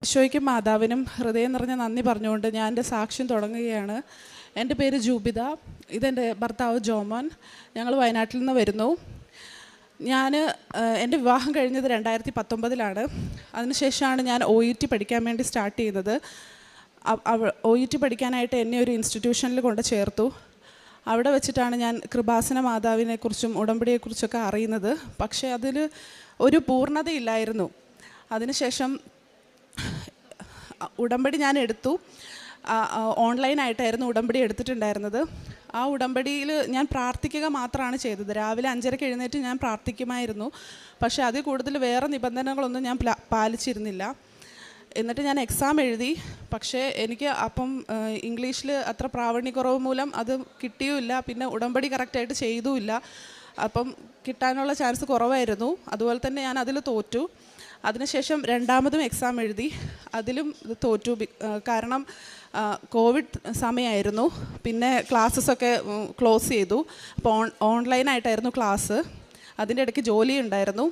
ഈശോയ്ക്കും മാതാവിനും ഹൃദയം നിറഞ്ഞ നന്ദി പറഞ്ഞുകൊണ്ട് ഞാൻ എൻ്റെ സാക്ഷ്യം തുടങ്ങുകയാണ്. എൻ്റെ പേര് ജൂബിത, ഇതെൻ്റെ ഭർത്താവ് ജോമോൻ. ഞങ്ങൾ വയനാട്ടിൽ നിന്ന് വരുന്നു. എൻ്റെ വിവാഹം കഴിഞ്ഞത് 2019 അതിനുശേഷമാണ് ഞാൻ OET പഠിക്കാൻ വേണ്ടി സ്റ്റാർട്ട് ചെയ്യുന്നത്. OET പഠിക്കാനായിട്ട് എന്നെ ഒരു ഇൻസ്റ്റിറ്റ്യൂഷനിൽ കൊണ്ട് ചേർത്തു. അവിടെ വെച്ചിട്ടാണ് ഞാൻ കൃപാസന മാതാവിനെക്കുറിച്ചും ഉടമ്പടിയെക്കുറിച്ചൊക്കെ അറിയുന്നത്. പക്ഷേ അതിൽ ഒരു പൂർണ്ണതയില്ലായിരുന്നു. അതിനുശേഷം ഉടമ്പടി ഞാൻ എടുത്തു. ഓൺലൈനായിട്ടായിരുന്നു ഉടമ്പടി എടുത്തിട്ടുണ്ടായിരുന്നത്. ആ ഉടമ്പടിയിൽ ഞാൻ പ്രാർത്ഥിക്കുക മാത്രമാണ് ചെയ്തത്. രാവിലെ 5:30 എഴുന്നേറ്റ് ഞാൻ പ്രാർത്ഥിക്കുമായിരുന്നു. പക്ഷേ അതിൽ കൂടുതൽ വേറെ നിബന്ധനകളൊന്നും ഞാൻ പാലിച്ചിരുന്നില്ല. എന്നിട്ട് ഞാൻ എക്സാം എഴുതി. പക്ഷേ എനിക്ക് അപ്പം ഇംഗ്ലീഷിൽ അത്ര പ്രാവീണ്യക്കുറവ് മൂലം അത് കിട്ടിയുമില്ല. പിന്നെ ഉടമ്പടി കറക്റ്റായിട്ട് ചെയ്തുമില്ല. അപ്പം കിട്ടാനുള്ള ചാൻസ് കുറവായിരുന്നു. അതുപോലെ തന്നെ ഞാൻ അതിൽ തോറ്റു. അതിനുശേഷം രണ്ടാമതും എക്സാം എഴുതി. അതിലും തോറ്റു. കാരണം കോവിഡ് സമയമായിരുന്നു. പിന്നെ ക്ലാസ്സസൊക്കെ ക്ലോസ് ചെയ്തു. അപ്പോൾ ഓൺലൈനായിട്ടായിരുന്നു ക്ലാസ്. അതിൻ്റെ ഇടയ്ക്ക് ജോലി ഉണ്ടായിരുന്നു.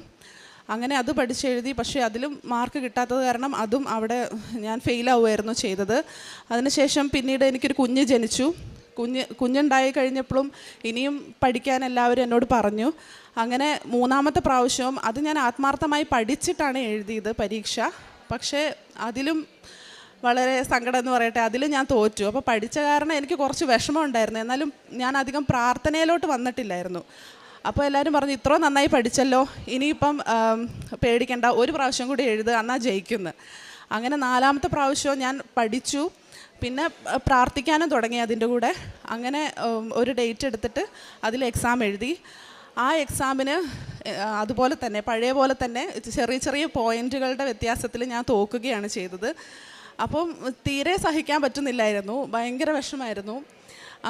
അങ്ങനെ അത് പഠിച്ചെഴുതി. പക്ഷേ അതിലും മാർക്ക് കിട്ടാത്തത് കാരണം അതും അവിടെ ഞാൻ ഫെയിലാവുമായിരുന്നു ചെയ്തത്. അതിനുശേഷം പിന്നീട് എനിക്കൊരു കുഞ്ഞ് ജനിച്ചു. കുഞ്ഞുണ്ടായി കഴിഞ്ഞപ്പോഴും ഇനിയും പഠിക്കാൻ എല്ലാവരും എന്നോട് പറഞ്ഞു. അങ്ങനെ മൂന്നാമത്തെ പ്രാവശ്യവും അത് ഞാൻ ആത്മാർത്ഥമായി പഠിച്ചിട്ടാണ് എഴുതിയത് പരീക്ഷ. പക്ഷേ അതിലും വളരെ സങ്കടം എന്ന് പറയട്ടെ, അതിലും ഞാൻ തോറ്റു. അപ്പോൾ പഠിച്ച കാരണം എനിക്ക് കുറച്ച് വിഷമം ഉണ്ടായിരുന്നു. എന്നാലും ഞാൻ അധികം പ്രാർത്ഥനയിലോട്ട് വന്നിട്ടില്ലായിരുന്നു. അപ്പോൾ എല്ലാവരും പറഞ്ഞു, ഇത്ര നന്നായി പഠിച്ചല്ലോ, ഇനിയിപ്പം പേടിക്കണ്ട, ഒരു പ്രാവശ്യം കൂടി എഴുതുക, എന്നാൽ ജയിക്കുന്നു. അങ്ങനെ നാലാമത്തെ പ്രാവശ്യവും ഞാൻ പഠിച്ചു. പിന്നെ പ്രാർത്ഥിക്കാനും തുടങ്ങി അതിൻ്റെ കൂടെ. അങ്ങനെ ഒരു ഡേറ്റ് എടുത്തിട്ട് അതിൽ എക്സാം എഴുതി. ആ എക്സാമിന് അതുപോലെ തന്നെ പഴയ പോലെ തന്നെ ചെറിയ ചെറിയ പോയിൻറ്റുകളുടെ വ്യത്യാസത്തിൽ ഞാൻ തോക്കുകയാണ് ചെയ്തത്. അപ്പം തീരെ സഹിക്കാൻ പറ്റുന്നില്ലായിരുന്നു. ഭയങ്കര വിഷമമായിരുന്നു.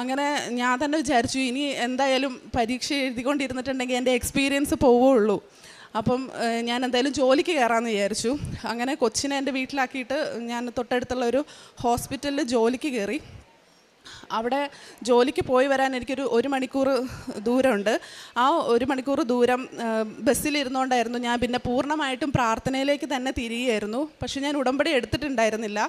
അങ്ങനെ ഞാൻ തന്നെ വിചാരിച്ചു, ഇനി എന്തായാലും പരീക്ഷ എഴുതിക്കൊണ്ടിരുന്നിട്ടുണ്ടെങ്കിൽ എൻ്റെ എക്സ്പീരിയൻസ് പോവുകയുള്ളൂ. അപ്പം ഞാൻ എന്തായാലും ജോലിക്ക് കയറാമെന്ന് വിചാരിച്ചു. അങ്ങനെ കൊച്ചിനെ എൻ്റെ വീട്ടിലാക്കിയിട്ട് ഞാൻ തൊട്ടടുത്തുള്ള ഒരു ഹോസ്പിറ്റലിൽ ജോലിക്ക് കയറി. അവിടെ ജോലിക്ക് പോയി വരാൻ എനിക്കൊരു 1 മണിക്കൂർ ദൂരമുണ്ട്. ആ 1 മണിക്കൂർ ദൂരം ബസ്സിലിരുന്നുകൊണ്ടായിരുന്നു ഞാൻ പിന്നെ പൂർണ്ണമായിട്ടും പ്രാർത്ഥനയിലേക്ക് തന്നെ തിരികെയായിരുന്നു. പക്ഷെ ഞാൻ ഉടമ്പടി എടുത്തിട്ടുണ്ടായിരുന്നില്ല.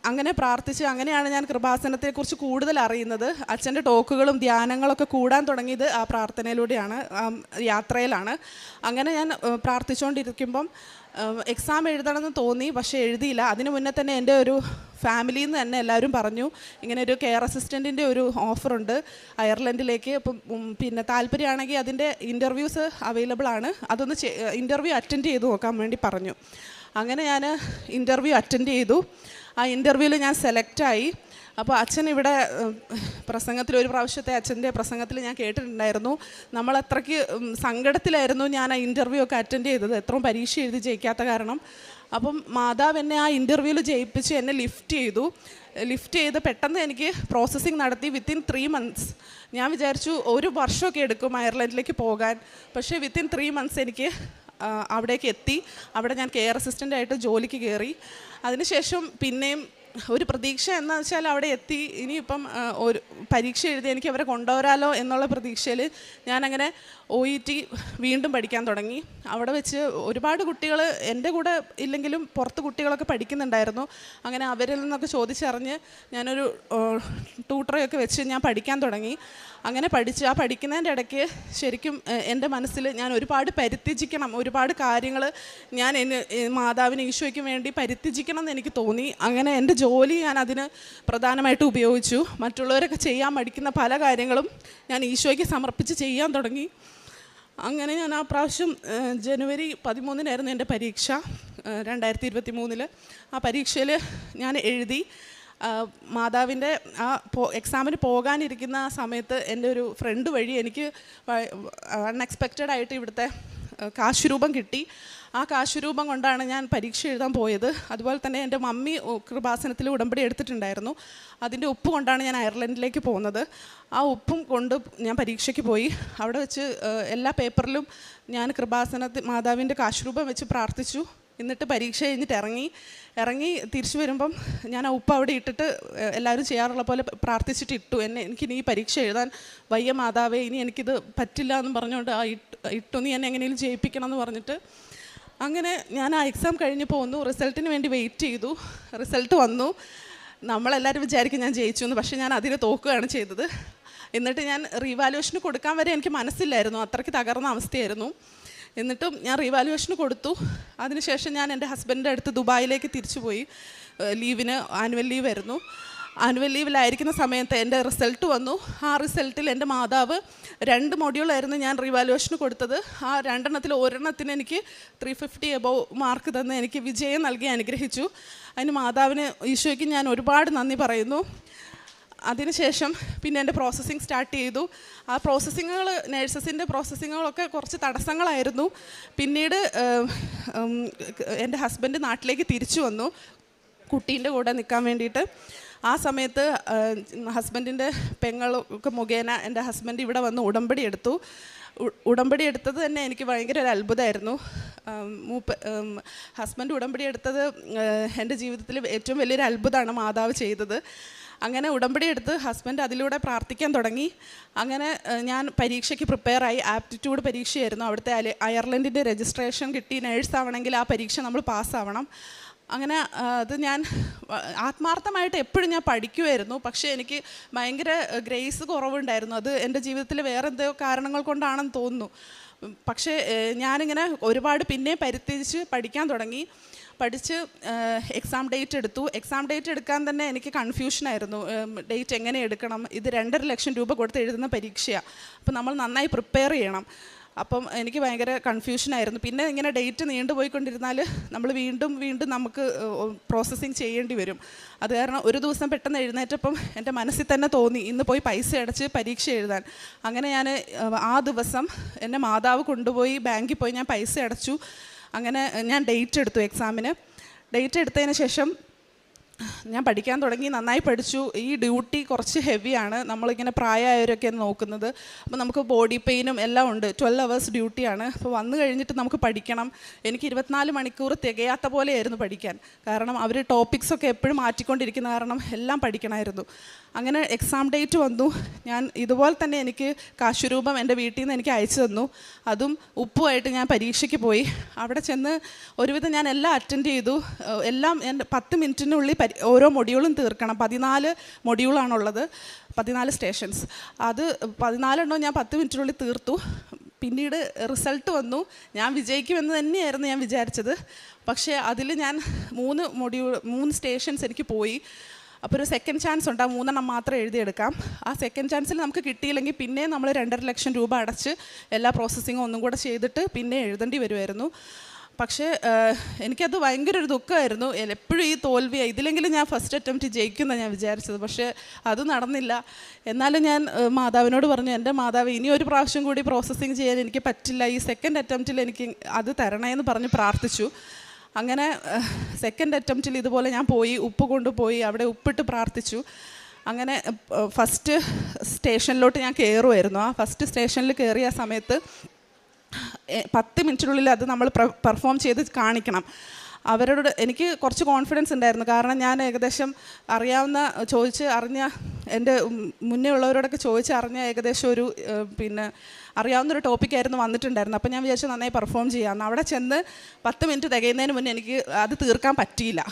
അങ്ങനെ പ്രാർത്ഥിച്ച് അങ്ങനെയാണ് ഞാൻ കൃപാസനത്തെക്കുറിച്ച് കൂടുതൽ അറിയുന്നത്. അച്ഛൻ്റെ ടോക്കുകളും ധ്യാനങ്ങളൊക്കെ കൂടാൻ തുടങ്ങിയത് ആ പ്രാർത്ഥനയിലൂടെയാണ്, യാത്രയിലാണ്. അങ്ങനെ ഞാൻ പ്രാർത്ഥിച്ചുകൊണ്ടിരിക്കുമ്പം എക്സാം എഴുതണമെന്ന് തോന്നി, പക്ഷേ എഴുതിയില്ല. അതിന് മുന്നേ തന്നെ എൻ്റെ ഒരു ഫാമിലിയിൽ നിന്ന് തന്നെ എല്ലാവരും പറഞ്ഞു, ഇങ്ങനെ ഒരു കെയർ അസിസ്റ്റൻറ്റിൻ്റെ ഒരു ഓഫറുണ്ട് അയർലൻഡിലേക്ക്. അപ്പം പിന്നെ താല്പര്യമാണെങ്കിൽ അതിൻ്റെ ഇൻ്റർവ്യൂസ് അവൈലബിൾ ആണ്, അതൊന്ന് ഇൻ്റർവ്യൂ അറ്റൻഡ് ചെയ്ത് നോക്കാൻ വേണ്ടി പറഞ്ഞു. അങ്ങനെ ഞാൻ ഇൻ്റർവ്യൂ അറ്റൻഡ് ചെയ്തു. ആ ഇൻ്റർവ്യൂവിൽ ഞാൻ സെലക്റ്റായി. അപ്പോൾ അച്ഛൻ ഇവിടെ പ്രസംഗത്തിൽ, ഒരു പ്രാവശ്യത്തെ അച്ഛൻ്റെ പ്രസംഗത്തിൽ ഞാൻ കേട്ടിട്ടുണ്ടായിരുന്നു, നമ്മളത്രയ്ക്ക് സങ്കടത്തിലായിരുന്നു ഞാൻ ആ ഇൻ്റർവ്യൂ ഒക്കെ അറ്റൻഡ് ചെയ്തത്, എത്രയും പരീക്ഷ എഴുതി ജയിക്കാത്ത കാരണം. അപ്പം മാതാവ് എന്നെ ആ ഇൻ്റർവ്യൂവിൽ ജയിപ്പിച്ച് എന്നെ ലിഫ്റ്റ് ചെയ്ത് പെട്ടെന്ന് എനിക്ക് പ്രോസസ്സിങ് നടത്തി. Within 3 months. ഞാൻ വിചാരിച്ചു 1 വർഷമൊക്കെ എടുക്കും അയർലൻഡിലേക്ക് പോകാൻ. പക്ഷേ വിത്തിൻ 3 months എനിക്ക് അവിടേക്ക് എത്തി. അവിടെ ഞാൻ കെയർ അസിസ്റ്റൻ്റായിട്ട് ജോലിക്ക് കയറി. അതിനുശേഷം പിന്നെയും ഒരു പ്രതീക്ഷ എന്ന് വെച്ചാൽ അവിടെ എത്തി, ഇനിയിപ്പം ഒരു പരീക്ഷ എഴുതി എനിക്ക് അവരെ കൊണ്ടുവരാലോ എന്നുള്ള പ്രതീക്ഷയിൽ ഞാനങ്ങനെ OET വീണ്ടും പഠിക്കാൻ തുടങ്ങി. അവിടെ വെച്ച് ഒരുപാട് കുട്ടികൾ എൻ്റെ കൂടെ ഇല്ലെങ്കിലും പുറത്ത് കുട്ടികളൊക്കെ പഠിക്കുന്നുണ്ടായിരുന്നു. അങ്ങനെ അവരിൽ നിന്നൊക്കെ ചോദിച്ചറിഞ്ഞ് ഞാനൊരു ട്യൂട്ടറൊക്കെ വെച്ച് ഞാൻ പഠിക്കാൻ തുടങ്ങി. അങ്ങനെ ആ പഠിക്കുന്നതിൻ്റെ ഇടയ്ക്ക് ശരിക്കും എൻ്റെ മനസ്സിൽ ഞാൻ ഒരുപാട് പരിത്യജിക്കണം, ഒരുപാട് കാര്യങ്ങൾ ഞാൻ മാതാവിന് ഈശോയ്ക്ക് വേണ്ടി പരിത്യജിക്കണം എന്ന് എനിക്ക് തോന്നി. അങ്ങനെ എൻ്റെ ജോലി ഞാൻ അതിന് പ്രധാനമായിട്ട് ഉപയോഗിച്ചു. മറ്റുള്ളവരൊക്കെ ചെയ്യാൻ മടിക്കുന്ന പല കാര്യങ്ങളും ഞാൻ ഈശോയ്ക്ക് സമർപ്പിച്ച് ചെയ്യാൻ തുടങ്ങി. അങ്ങനെ ഞാൻ ആ പ്രാവശ്യം ജനുവരി 13 എൻ്റെ പരീക്ഷ, 2023. ആ പരീക്ഷയിൽ ഞാൻ എഴുതി. മാതാവിൻ്റെ എക്സാമിന് പോകാനിരിക്കുന്ന സമയത്ത് എൻ്റെ ഒരു ഫ്രണ്ട് വഴി എനിക്ക് അൺഎക്സ്പെക്റ്റഡ് ആയിട്ട് ഇവിടുത്തെ കാശുരൂപം കിട്ടി. ആ കാശുരൂപം കൊണ്ടാണ് ഞാൻ പരീക്ഷ എഴുതാൻ പോയത്. അതുപോലെ തന്നെ എൻ്റെ മമ്മി കൃപാസനത്തിൽ ഉടമ്പടി എടുത്തിട്ടുണ്ടായിരുന്നു. അതിൻ്റെ ഉപ്പ് കൊണ്ടാണ് ഞാൻ അയർലൻഡിലേക്ക് പോകുന്നത്. ആ ഉപ്പും കൊണ്ട് ഞാൻ പരീക്ഷയ്ക്ക് പോയി. അവിടെ വെച്ച് എല്ലാ പേപ്പറിലും ഞാൻ മാതാവിൻ്റെ കാശുരൂപം വെച്ച് പ്രാർത്ഥിച്ചു. എന്നിട്ട് പരീക്ഷ കഴിഞ്ഞിട്ട് ഇറങ്ങി തിരിച്ചു വരുമ്പം ഞാൻ ആ ഉപ്പ് അവിടെ ഇട്ടിട്ട് എല്ലാവരും ചെയ്യാറുള്ള പോലെ പ്രാർത്ഥിച്ചിട്ട് ഇട്ടു. എനിക്കിനി ഈ പരീക്ഷ എഴുതാൻ വയ്യ മാതാവേ, ഇനി എനിക്കിത് പറ്റില്ല എന്ന് പറഞ്ഞുകൊണ്ട് ഇട്ടു, നീ എന്നെ എങ്ങനെയും ജയിപ്പിക്കണം എന്ന് പറഞ്ഞിട്ട് അങ്ങനെ ഞാൻ ആ എക്സാം കഴിഞ്ഞ് പോന്നു, റിസൾട്ടിന് വേണ്ടി വെയിറ്റ് ചെയ്തു. റിസൾട്ട് വന്നു. നമ്മളെല്ലാവരും വിചാരിക്കും ഞാൻ ജയിച്ചു എന്ന്, പക്ഷേ ഞാൻ അതിന് തോക്കുകയാണ് ചെയ്തത്. എന്നിട്ട് ഞാൻ റീവാലുവേഷന് കൊടുക്കാൻ വരെ എനിക്ക് മനസ്സില്ലായിരുന്നു, അത്രയ്ക്ക് തകർന്ന അവസ്ഥയായിരുന്നു. എന്നിട്ടും ഞാൻ റീവാലുവേഷന് കൊടുത്തു. അതിനുശേഷം ഞാൻ എൻ്റെ ഹസ്ബൻഡിൻ്റെ അടുത്ത് ദുബായിലേക്ക് തിരിച്ചു പോയി. ലീവിന് ആനുവൽ ലീവ് ആയിരുന്നു. ആനുവൽ ലീവിലായിരിക്കുന്ന സമയത്ത് എൻ്റെ റിസൾട്ട് വന്നു. ആ റിസൾട്ടിൽ എൻ്റെ മാതാവ് 2 മൊഡ്യൂളായിരുന്നു ഞാൻ റീവാലുവേഷന് കൊടുത്തത്. ആ 2 ഒരെണ്ണത്തിന് എനിക്ക് 350 എബോവ് മാർക്ക് തന്ന് എനിക്ക് വിജയം നൽകി അനുഗ്രഹിച്ചു. അതിന് മാതാവിന്, ഈശോയ്ക്ക് ഞാൻ ഒരുപാട് നന്ദി പറയുന്നു. അതിനുശേഷം പിന്നെ എൻ്റെ പ്രോസസ്സിങ് സ്റ്റാർട്ട് ചെയ്തു. ആ പ്രോസസ്സിങ്ങുകൾ, നേഴ്സസിൻ്റെ പ്രോസസ്സിങ്ങുകളൊക്കെ കുറച്ച് തടസ്സങ്ങളായിരുന്നു. പിന്നീട് എൻ്റെ ഹസ്ബൻഡ് നാട്ടിലേക്ക് തിരിച്ചു വന്നു കുട്ടീൻ്റെ കൂടെ നിൽക്കാൻ വേണ്ടിയിട്ട്. ആ സമയത്ത് ഹസ്ബൻഡിൻ്റെ പെങ്ങളൊക്കെ മുഖേന എൻ്റെ ഹസ്ബൻഡ് ഇവിടെ വന്ന് ഉടമ്പടി എടുത്തു. ഉടമ്പടി എടുത്തത് തന്നെ എനിക്ക് ഭയങ്കര ഒരു അത്ഭുതമായിരുന്നു. ഹസ്ബൻഡ് ഉടമ്പടി എടുത്തത് എൻ്റെ ജീവിതത്തിൽ ഏറ്റവും വലിയൊരു അത്ഭുതമാണ് മാതാവ് ചെയ്തത്. അങ്ങനെ ഉടമ്പടി എടുത്ത് ഹസ്ബൻഡ് അതിലൂടെ പ്രാർത്ഥിക്കാൻ തുടങ്ങി. അങ്ങനെ ഞാൻ പരീക്ഷയ്ക്ക് പ്രിപ്പയറായി. ആപ്റ്റിറ്റ്യൂഡ് പരീക്ഷയായിരുന്നു. അവിടുത്തെ അയർലൻഡിൻ്റെ രജിസ്ട്രേഷൻ കിട്ടി. നേഴ്സാവണമെങ്കിൽ ആ പരീക്ഷ നമ്മൾ പാസ്സാവണം. അങ്ങനെ അത് ഞാൻ ആത്മാർത്ഥമായിട്ട് എപ്പോഴും ഞാൻ പഠിക്കുമായിരുന്നു. പക്ഷേ എനിക്ക് ഭയങ്കര ഗ്രേസ് കുറവുണ്ടായിരുന്നു. അത് എൻ്റെ ജീവിതത്തിൽ വേറെ എന്തോ കാരണങ്ങൾ കൊണ്ടാണെന്ന് തോന്നുന്നു. പക്ഷേ ഞാനിങ്ങനെ ഒരുപാട് പിന്നെ പരിത്യജിച്ച് പഠിക്കാൻ തുടങ്ങി. പഠിച്ച് എക്സാം ഡേറ്റ് എടുത്തു. എക്സാം ഡേറ്റ് എടുക്കാൻ തന്നെ എനിക്ക് കൺഫ്യൂഷനായിരുന്നു. ഡേറ്റ് എങ്ങനെ എടുക്കണം? ഇത് 2.5 ലക്ഷം രൂപ കൊടുത്ത് എഴുതുന്ന പരീക്ഷയാണ്. അപ്പോൾ നമ്മൾ നന്നായി പ്രിപ്പയർ ചെയ്യണം. അപ്പം എനിക്ക് ഭയങ്കര കൺഫ്യൂഷനായിരുന്നു. പിന്നെ ഇങ്ങനെ ഡേറ്റ് നീണ്ടുപോയിക്കൊണ്ടിരുന്നാൽ നമ്മൾ വീണ്ടും നമുക്ക് പ്രോസസ്സിങ് ചെയ്യേണ്ടി വരും. അത് കാരണം ഒരു ദിവസം പെട്ടെന്ന് എഴുന്നേറ്റപ്പം എൻ്റെ മനസ്സിൽ തന്നെ തോന്നി ഇന്ന് പോയി പൈസ അടച്ച് പരീക്ഷ എഴുതാൻ. അങ്ങനെ ഞാൻ ആ ദിവസം എന്നെ മാതാവ് കൊണ്ടുപോയി ബാങ്കിൽ പോയി ഞാൻ പൈസ അടച്ചു. അങ്ങനെ ഞാൻ ഡേറ്റ് എടുത്തു എക്സാമിന്. ഡേറ്റ് എടുത്തതിന് ശേഷം ഞാൻ പഠിക്കാൻ തുടങ്ങി. നന്നായി പഠിച്ചു. ഈ ഡ്യൂട്ടി കുറച്ച് ഹെവിയാണ്. നമ്മളിങ്ങനെ പ്രായമായവരൊക്കെയാണ് നോക്കുന്നത്. അപ്പോൾ നമുക്ക് ബോഡി പെയിനും എല്ലാം ഉണ്ട്. 12 hours ഡ്യൂട്ടിയാണ്. അപ്പോൾ വന്നു കഴിഞ്ഞിട്ട് നമുക്ക് പഠിക്കണം. എനിക്ക് 24 മണിക്കൂർ തികയാത്ത പോലെയായിരുന്നു പഠിക്കാൻ. കാരണം അവർ ടോപ്പിക്സൊക്കെ എപ്പോഴും മാറ്റിക്കൊണ്ടിരിക്കുന്ന കാരണം എല്ലാം പഠിക്കണമായിരുന്നു. അങ്ങനെ എക്സാം ഡേറ്റ് വന്നു. ഞാൻ ഇതുപോലെ തന്നെ എനിക്ക് കാശുരൂപം എൻ്റെ വീട്ടിൽ നിന്ന് എനിക്ക് അയച്ചു തന്നു. അതും ഉപ്പുമായിട്ട് ഞാൻ പരീക്ഷയ്ക്ക് പോയി. അവിടെ ചെന്ന് ഒരുവിധം ഞാൻ എല്ലാം അറ്റൻഡ് ചെയ്തു. എല്ലാം എൻ്റെ 10 മിനിറ്റിനുള്ളിൽ ഓരോ മൊഡ്യൂളും തീർക്കണം. 14 മൊഡ്യൂളാണുള്ളത്, 14 സ്റ്റേഷൻസ്. അത് 14 എണ്ണം ഞാൻ 10 മിനിറ്റിനുള്ളിൽ തീർത്തു. പിന്നീട് റിസൾട്ട് വന്നു. ഞാൻ വിജയിക്കുമെന്ന് തന്നെയായിരുന്നു ഞാൻ വിചാരിച്ചത്. പക്ഷേ അതിൽ ഞാൻ 3 സ്റ്റേഷൻസ് എനിക്ക് പോയി. അപ്പോൾ ഒരു സെക്കൻഡ് ചാൻസ് ഉണ്ട്. ആ 3 എണ്ണം മാത്രം എഴുതിയെടുക്കാം. ആ സെക്കൻഡ് ചാൻസിൽ നമുക്ക് കിട്ടിയില്ലെങ്കിൽ പിന്നെ നമ്മൾ 2.5 ലക്ഷം രൂപ അടച്ച് എല്ലാ പ്രോസസ്സിങ്ങും ഒന്നും കൂടെ ചെയ്തിട്ട് പിന്നെ എഴുതേണ്ടി വരുമായിരുന്നു. പക്ഷേ എനിക്കത് ഭയങ്കര ഒരു ദുഃഖമായിരുന്നു. എപ്പോഴും ഈ തോൽവിയാണ്. ഇതിലെങ്കിലും ഞാൻ ഫസ്റ്റ് അറ്റംപ്റ്റ് ജയിക്കുമെന്നാണ് ഞാൻ വിചാരിച്ചത്. പക്ഷേ അത് നടന്നില്ല. എന്നാലും ഞാൻ മാതാവിനോട് പറഞ്ഞു, എൻ്റെ മാതാവ് ഇനി ഒരു പ്രാവശ്യം കൂടി പ്രോസസ്സിങ് ചെയ്യാൻ എനിക്ക് പറ്റില്ല, ഈ സെക്കൻഡ് അറ്റംപ്റ്റിൽ എനിക്ക് അത് തരണേന്ന് പറഞ്ഞ് പ്രാർത്ഥിച്ചു. അങ്ങനെ സെക്കൻഡ് അറ്റംപ്റ്റിൽ ഇതുപോലെ ഞാൻ പോയി, ഉപ്പ് കൊണ്ടുപോയി അവിടെ ഉപ്പിട്ട് പ്രാർത്ഥിച്ചു. അങ്ങനെ ഫസ്റ്റ് സ്റ്റേഷനിലോട്ട് ഞാൻ കയറുമായിരുന്നു. ആ ഫസ്റ്റ് സ്റ്റേഷനിൽ കയറിയ സമയത്ത് 10 മിനിറ്റിനുള്ളിൽ അത് നമ്മൾ പെർഫോം ചെയ്ത് കാണിക്കണം. അവരോട് എനിക്ക് കുറച്ച് കോൺഫിഡൻസ് ഉണ്ടായിരുന്നു. കാരണം ഞാൻ ഏകദേശം അറിഞ്ഞ എൻ്റെ മുന്നേ ഉള്ളവരോടൊക്കെ ചോദിച്ചറിഞ്ഞ ഏകദേശം ഒരു അറിയാവുന്നൊരു ടോപ്പിക്കായിരുന്നു വന്നിട്ടുണ്ടായിരുന്നു. അപ്പോൾ ഞാൻ വിചാരിച്ചു നന്നായി പെർഫോം ചെയ്യാമെന്ന്. അവിടെ ചെന്ന് 10 മിനിറ്റ് തികയുന്നതിന് മുന്നേ എനിക്ക് അത് തീർക്കാൻ പറ്റിയില്ല.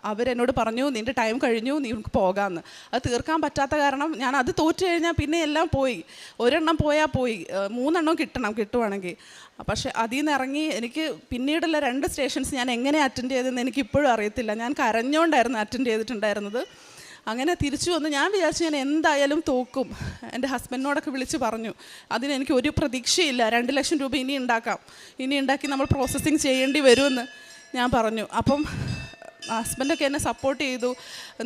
അവരെന്നോട് പറഞ്ഞു നിൻ്റെ ടൈം കഴിഞ്ഞു, നീ പോകാമെന്ന്. അത് തീർക്കാൻ പറ്റാത്ത കാരണം ഞാൻ അത് തോറ്റു കഴിഞ്ഞാൽ പിന്നെ എല്ലാം പോയി. ഒരെണ്ണം പോയാൽ പോയി, 3 എണ്ണം കിട്ടുവാണെങ്കിൽ. പക്ഷേ അതിൽ നിന്ന് ഇറങ്ങി എനിക്ക് പിന്നീടുള്ള 2 സ്റ്റേഷൻസ് ഞാൻ എങ്ങനെ അറ്റൻഡ് ചെയ്തതെന്ന് എനിക്കിപ്പോഴും അറിയത്തില്ല. ഞാൻ കരഞ്ഞുകൊണ്ടായിരുന്നു അറ്റൻഡ് ചെയ്തിട്ടുണ്ടായിരുന്നത്. അങ്ങനെ തിരിച്ചു വന്ന് ഞാൻ വിചാരിച്ചു ഞാൻ എന്തായാലും തോക്കും. എൻ്റെ ഹസ്ബൻഡിനോടൊക്കെ വിളിച്ച് പറഞ്ഞു. അതിനെനിക്ക് ഒരു പ്രതീക്ഷയില്ല, 2 ലക്ഷം രൂപ ഇനി ഉണ്ടാക്കി നമ്മൾ പ്രോസസ്സിങ് ചെയ്യേണ്ടി വരുമെന്ന് ഞാൻ പറഞ്ഞു. അപ്പം ഹസ്ബൻഡൊക്കെ എന്നെ സപ്പോർട്ട് ചെയ്തു.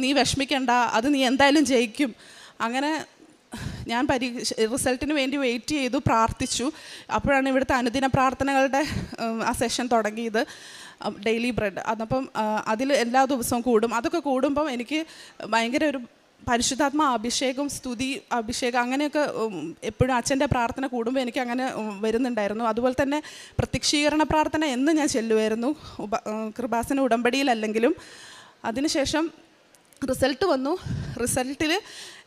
നീ വിഷമിക്കണ്ട, അത് നീ എന്തായാലും ജയിക്കും. അങ്ങനെ ഞാൻ റിസൾട്ടിന് വേണ്ടി വെയിറ്റ് ചെയ്തു, പ്രാർത്ഥിച്ചു. അപ്പോഴാണ് ഇവിടുത്തെ അനുദിന പ്രാർത്ഥനകളുടെ ആ സെഷൻ തുടങ്ങിയത്, ഡെയിലി ബ്രെഡ്. അതപ്പം അതിൽ എല്ലാ ദിവസവും കൂടും. അതൊക്കെ കൂടുമ്പം എനിക്ക് ഭയങ്കര ഒരു പരിശുദ്ധാത്മ അഭിഷേകം, സ്തുതി അഭിഷേകം അങ്ങനെയൊക്കെ എപ്പോഴും അച്ഛൻ്റെ പ്രാർത്ഥന കൂടുമ്പോൾ എനിക്ക് അങ്ങനെ വരുന്നുണ്ടായിരുന്നു. അതുപോലെ തന്നെ പ്രത്യക്ഷീകരണ പ്രാർത്ഥന എന്ന് ഞാൻ ചെല്ലുമായിരുന്നു, കൃപാസന ഉടമ്പടിയിലല്ലെങ്കിലും. അതിനുശേഷം റിസൾട്ട് വന്നു. റിസൾട്ടിൽ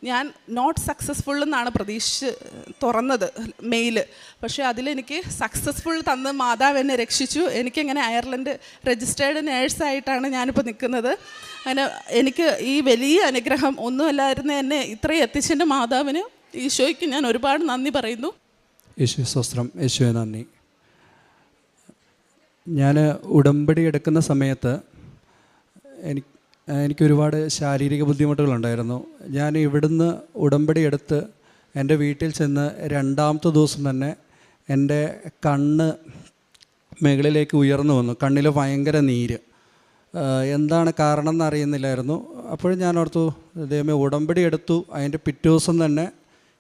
ഞാൻ നോട്ട് സക്സസ്ഫുൾ എന്നാണ് പ്രതീക്ഷിച്ച് തുറന്നത് മെയില്. പക്ഷേ അതിലെനിക്ക് സക്സസ്ഫുൾ തന്ന് മാതാവ് എന്നെ രക്ഷിച്ചു. എനിക്കങ്ങനെ അയർലൻഡ് രജിസ്റ്റേർഡ് നേഴ്സായിട്ടാണ് ഞാനിപ്പോൾ നിൽക്കുന്നത്. അങ്ങനെ എനിക്ക് ഈ വലിയ അനുഗ്രഹം ഒന്നുമല്ലായിരുന്നു എന്നെ ഇത്രയും എത്തിച്ചതിൻ്റെ മാതാവിന്, ഈശോയ്ക്ക് ഞാൻ ഒരുപാട് നന്ദി പറയുന്നു. യേശു സ്വസ്ത്രം, യേശുവെ നന്ദി. ഞാൻ ഉടമ്പടി എടുക്കുന്ന സമയത്ത് എനിക്കൊരുപാട് ശാരീരിക ബുദ്ധിമുട്ടുകളുണ്ടായിരുന്നു. ഞാൻ ഇവിടുന്ന് ഉടമ്പടി എടുത്ത് എൻ്റെ വീട്ടിൽ ചെന്ന് രണ്ടാമത്തെ ദിവസം തന്നെ എൻ്റെ കണ്ണ് മുകളിലേക്ക് ഉയർന്നു വന്നു. കണ്ണിൽ ഭയങ്കര നീര്. എന്താണ് കാരണം എന്നറിയുന്നില്ലായിരുന്നു. അപ്പോഴും ഞാൻ ഓർത്തു, ദൈവമേ, ഉടമ്പടി എടുത്തു, അതിൻ്റെ പിറ്റേ ദിവസം തന്നെ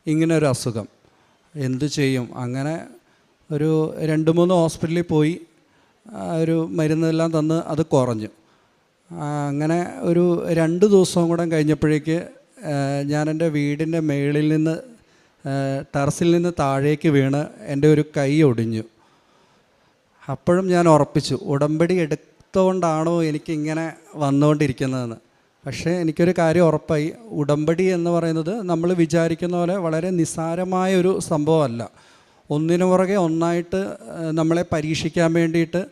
ഇങ്ങനെ ഒരു അസുഖം, എന്തു ചെയ്യും? അങ്ങനെ ഒരു 2-3 ഹോസ്പിറ്റലിൽ പോയി, ഒരു മരുന്നെല്ലാം തന്ന് അത് കുറഞ്ഞു. അങ്ങനെ ഒരു 2 ദിവസവും കൂടെ കഴിഞ്ഞപ്പോഴേക്ക് ഞാൻ എൻ്റെ വീടിൻ്റെ മേളിൽ നിന്ന്, ടെറസിൽ നിന്ന് താഴേക്ക് വീണ് എൻ്റെ ഒരു കൈ ഒടിഞ്ഞു. അപ്പോഴും ഞാൻ ഉറപ്പിച്ചു, ഉടമ്പടി എടുത്തുകൊണ്ടാണോ എനിക്കിങ്ങനെ വന്നുകൊണ്ടിരിക്കുന്നതെന്ന്. പക്ഷേ എനിക്കൊരു കാര്യം ഉറപ്പായി, ഉടമ്പടി എന്ന് പറയുന്നത് നമ്മൾ വിചാരിക്കുന്ന പോലെ വളരെ നിസ്സാരമായൊരു സംഭവമല്ല. ഒന്നിനു പുറകെ ഒന്നായിട്ട് നമ്മളെ പരീക്ഷിക്കാൻ വേണ്ടിയിട്ട്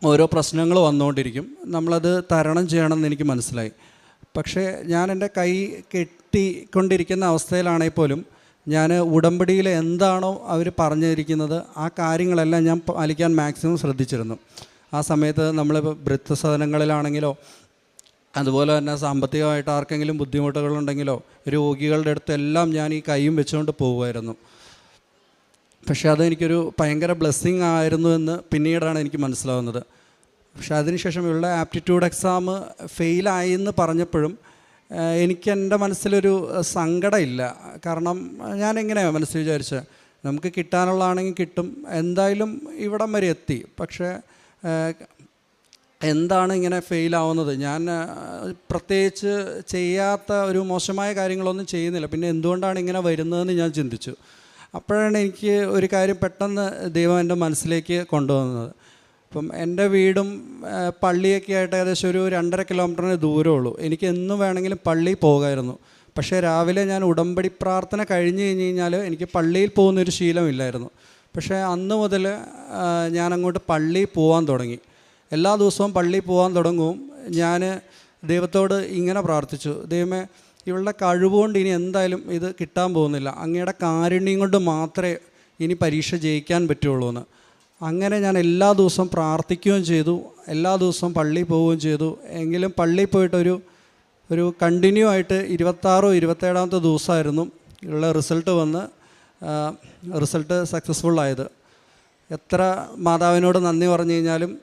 ഓരോ പ്രശ്നങ്ങൾ വന്നുകൊണ്ടിരിക്കും. നമ്മളത് തരണം ചെയ്യണമെന്ന് എനിക്ക് മനസ്സിലായി. പക്ഷേ ഞാൻ എൻ്റെ കൈ കെട്ടിക്കൊണ്ടിരിക്കുന്ന അവസ്ഥയിലാണെങ്കിൽ പോലും ഞാൻ ഉടമ്പടിയിൽ എന്താണോ അവർ പറഞ്ഞിരിക്കുന്നത് ആ കാര്യങ്ങളെല്ലാം ഞാൻ പാലിക്കാൻ മാക്സിമം ശ്രദ്ധിച്ചിരുന്നു. ആ സമയത്ത് നമ്മൾ വൃദ്ധസദനങ്ങളിലാണെങ്കിലോ, അതുപോലെ തന്നെ സാമ്പത്തികമായിട്ട് ആർക്കെങ്കിലും ബുദ്ധിമുട്ടുകളുണ്ടെങ്കിലോ, രോഗികളുടെ അടുത്തെല്ലാം ഞാൻ ഈ കൈയും വെച്ചുകൊണ്ട് പോകുമായിരുന്നു. പക്ഷേ അതെനിക്കൊരു ഭയങ്കര ബ്ലെസ്സിങ് ആയിരുന്നു എന്ന് പിന്നീടാണ് എനിക്ക് മനസ്സിലാവുന്നത്. പക്ഷേ അതിനുശേഷം ഉള്ള ആപ്റ്റിറ്റ്യൂഡ് എക്സാം ഫെയിലായി എന്ന് പറഞ്ഞപ്പോഴും എനിക്ക് എൻ്റെ മനസ്സിലൊരു സങ്കടമില്ല. കാരണം ഞാൻ എങ്ങനെയാണ് മനസ്സിൽ വിചാരിച്ചത്, നമുക്ക് കിട്ടാനുള്ളതാണെങ്കിൽ കിട്ടും, എന്തായാലും ഇവിടം വരെ എത്തി. പക്ഷേ എന്താണ് ഇങ്ങനെ ഫെയിലാവുന്നത്? ഞാൻ പ്രത്യേകിച്ച് ചെയ്യാത്ത ഒരു മോശമായ കാര്യങ്ങളൊന്നും ചെയ്യുന്നില്ല, പിന്നെ എന്തുകൊണ്ടാണ് ഇങ്ങനെ വരുന്നതെന്ന് ഞാൻ ചിന്തിച്ചു. അപ്പോഴാണ് എനിക്ക് ഒരു കാര്യം പെട്ടെന്ന് ദൈവം എൻ്റെ മനസ്സിലേക്ക് കൊണ്ടുവന്നത്. ഇപ്പം എൻ്റെ വീടും പള്ളിയൊക്കെ ആയിട്ട് ഏകദേശം ഒരു 2.5 കിലോമീറ്ററിന് ദൂരമുള്ളൂ. എനിക്ക് എന്നും വേണമെങ്കിലും പള്ളിയിൽ പോകാമായിരുന്നു. പക്ഷേ രാവിലെ ഞാൻ ഉടമ്പടി പ്രാർത്ഥന കഴിഞ്ഞ് കഴിഞ്ഞാൽ എനിക്ക് പള്ളിയിൽ പോകുന്നൊരു ശീലമില്ലായിരുന്നു. പക്ഷേ അന്ന് മുതൽ ഞാൻ അങ്ങോട്ട് പള്ളിയിൽ പോകാൻ തുടങ്ങി. എല്ലാ ദിവസവും പള്ളിയിൽ പോകാൻ തുടങ്ങും. ഞാൻ ദൈവത്തോട് ഇങ്ങനെ പ്രാർത്ഥിച്ചു, ദൈവമേ, ഇവളുടെ കഴിവുകൊണ്ട് ഇനി എന്തായാലും ഇത് കിട്ടാൻ പോകുന്നില്ല, അങ്ങയുടെ കാരുണ്യം കൊണ്ട് മാത്രമേ ഇനി പരീക്ഷ ജയിക്കാൻ പറ്റുള്ളൂ എന്ന്. അങ്ങനെ ഞാൻ എല്ലാ ദിവസവും പ്രാർത്ഥിക്കുകയും ചെയ്തു, എല്ലാ ദിവസവും പള്ളിയിൽ പോവുകയും ചെയ്തു. എങ്കിലും പള്ളിയിൽ പോയിട്ടൊരു കണ്ടിന്യൂ ആയിട്ട് 26 27ാമത്തെ ദിവസമായിരുന്നു ഉള്ള റിസൾട്ട് വന്ന് റിസൾട്ട് സക്സസ്ഫുള്ളായത്. എത്ര മാതാവിനോട് നന്ദി പറഞ്ഞു കഴിഞ്ഞാലും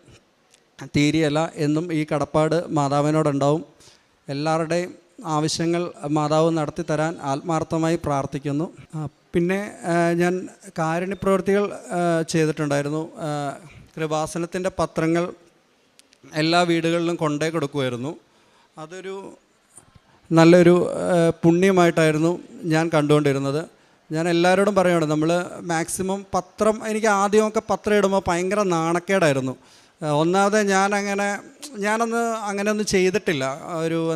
തീരെയല്ല. എന്നും ഈ കടപ്പാട് മാതാവിനോടുണ്ടാവും. എല്ലാവരുടെയും ആവശ്യങ്ങൾ മാതാവ് നടത്തി തരാൻ ആത്മാർത്ഥമായി പ്രാർത്ഥിക്കുന്നു. പിന്നെ ഞാൻ കാരുണ്യപ്രവൃത്തികൾ ചെയ്തിട്ടുണ്ടായിരുന്നു. കൃപാസനത്തിൻ്റെ പത്രങ്ങൾ എല്ലാ വീടുകളിലും കൊണ്ടേ കൊടുക്കുമായിരുന്നു. അതൊരു നല്ലൊരു പുണ്യമായിട്ടായിരുന്നു ഞാൻ കണ്ടുകൊണ്ടിരുന്നത്. ഞാൻ എല്ലാവരോടും പറയുകയാണ്, നമ്മൾ മാക്സിമം പത്രം, എനിക്ക് ആദ്യമൊക്കെ പത്രം ഇടുമ്പോൾ ഭയങ്കര നാണക്കേടായിരുന്നു. ഒന്നാമത് ഞാനൊന്ന് അങ്ങനെയൊന്നും ചെയ്തിട്ടില്ല.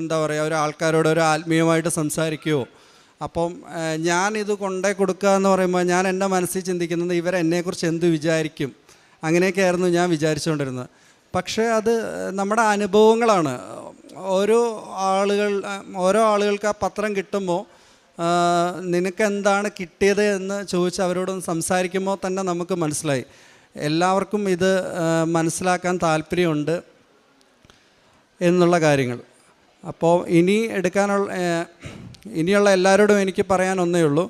എന്താ പറയുക, ഒരു ആൾക്കാരോട് ഒരു ആത്മീയമായിട്ട് സംസാരിക്കുകയോ. അപ്പം ഞാനിത് കൊണ്ടേ കൊടുക്കുക എന്ന് പറയുമ്പോൾ ഞാൻ എൻ്റെ മനസ്സിൽ ചിന്തിക്കുന്നത് ഇവരെന്നെക്കുറിച്ച് എന്ത് വിചാരിക്കും, അങ്ങനെയൊക്കെയായിരുന്നു ഞാൻ വിചാരിച്ചുകൊണ്ടിരുന്നത്. പക്ഷേ അത് നമ്മുടെ അനുഭവങ്ങളാണ്. ഓരോ ആളുകൾക്ക് ആ പത്രം കിട്ടുമ്പോൾ നിനക്കെന്താണ് കിട്ടിയത് എന്ന് ചോദിച്ച് അവരോടൊന്ന് സംസാരിക്കുമ്പോൾ തന്നെ നമുക്ക് മനസ്സിലായി എല്ലാവർക്കും ഇത് മനസ്സിലാക്കാൻ താല്പര്യമുണ്ട് എന്നുള്ള കാര്യങ്ങൾ. അപ്പോൾ ഇനിയുള്ള എല്ലാവരോടും എനിക്ക് പറയാൻ ഒന്നേ ഉള്ളൂ,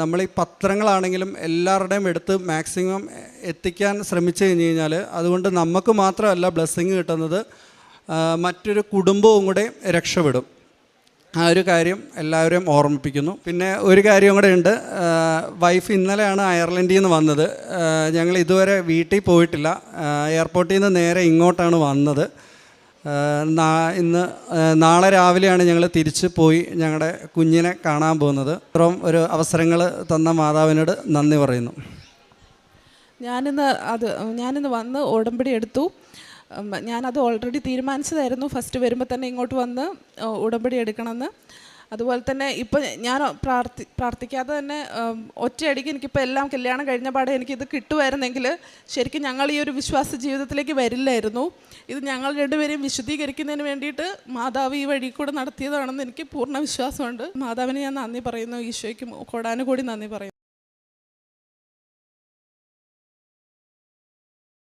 നമ്മൾ ഈ പത്രങ്ങളാണെങ്കിലും എല്ലാവരുടെയും എടുത്ത് മാക്സിമം എത്തിക്കാൻ ശ്രമിച്ചു കഴിഞ്ഞ് കഴിഞ്ഞാൽ അതുകൊണ്ട് നമുക്ക് മാത്രമല്ല ബ്ലെസ്സിങ് കിട്ടുന്നത്, മറ്റൊരു കുടുംബവും കൂടെ രക്ഷപ്പെടും. ആ ഒരു കാര്യം എല്ലാവരെയും ഓർമ്മിപ്പിക്കുന്നു. പിന്നെ ഒരു കാര്യം കൂടെ ഉണ്ട്. വൈഫ് ഇന്നലെയാണ് അയർലൻഡിൽ നിന്ന് വന്നത്. ഞങ്ങൾ ഇതുവരെ വീട്ടിൽ പോയിട്ടില്ല. എയർപോർട്ടിൽ നിന്ന് നേരെ ഇങ്ങോട്ടാണ് വന്നത്. നാളെ രാവിലെയാണ് ഞങ്ങൾ തിരിച്ച് പോയി ഞങ്ങളുടെ കുഞ്ഞിനെ കാണാൻ പോകുന്നത്. ഇത്രയും ഒരു അവസരങ്ങൾ തന്ന മാതാവിനോട് നന്ദി പറയുന്നു. ഞാനിന്ന് വന്ന് ഉടമ്പടി എടുത്തു. ഞാനത് ഓൾറെഡി തീരുമാനിച്ചതായിരുന്നു ഫസ്റ്റ് വരുമ്പോൾ തന്നെ ഇങ്ങോട്ട് വന്ന് ഉടമ്പടി എടുക്കണമെന്ന്. അതുപോലെ തന്നെ ഇപ്പം ഞാൻ പ്രാർത്ഥിക്കാതെ തന്നെ ഒറ്റയടിക്ക് എനിക്കിപ്പോൾ എല്ലാം കല്യാണം കഴിഞ്ഞ പാടെ എനിക്കിത് കിട്ടുമായിരുന്നെങ്കിൽ ശരിക്കും ഞങ്ങൾ ഈ ഒരു വിശ്വാസ ജീവിതത്തിലേക്ക് വരില്ലായിരുന്നു. ഇത് ഞങ്ങൾ രണ്ടുപേരെയും വിശുദ്ധീകരിക്കുന്നതിന് വേണ്ടിയിട്ട് മാതാവ് ഈ വഴി കൂടെ നടത്തിയതാണെന്ന് എനിക്ക് പൂർണ്ണ വിശ്വാസമുണ്ട്. മാതാവിന് ഞാൻ നന്ദി പറയുന്നു, ഈശോയ്ക്ക് കോടാനുകൂടി നന്ദി പറയുന്നു.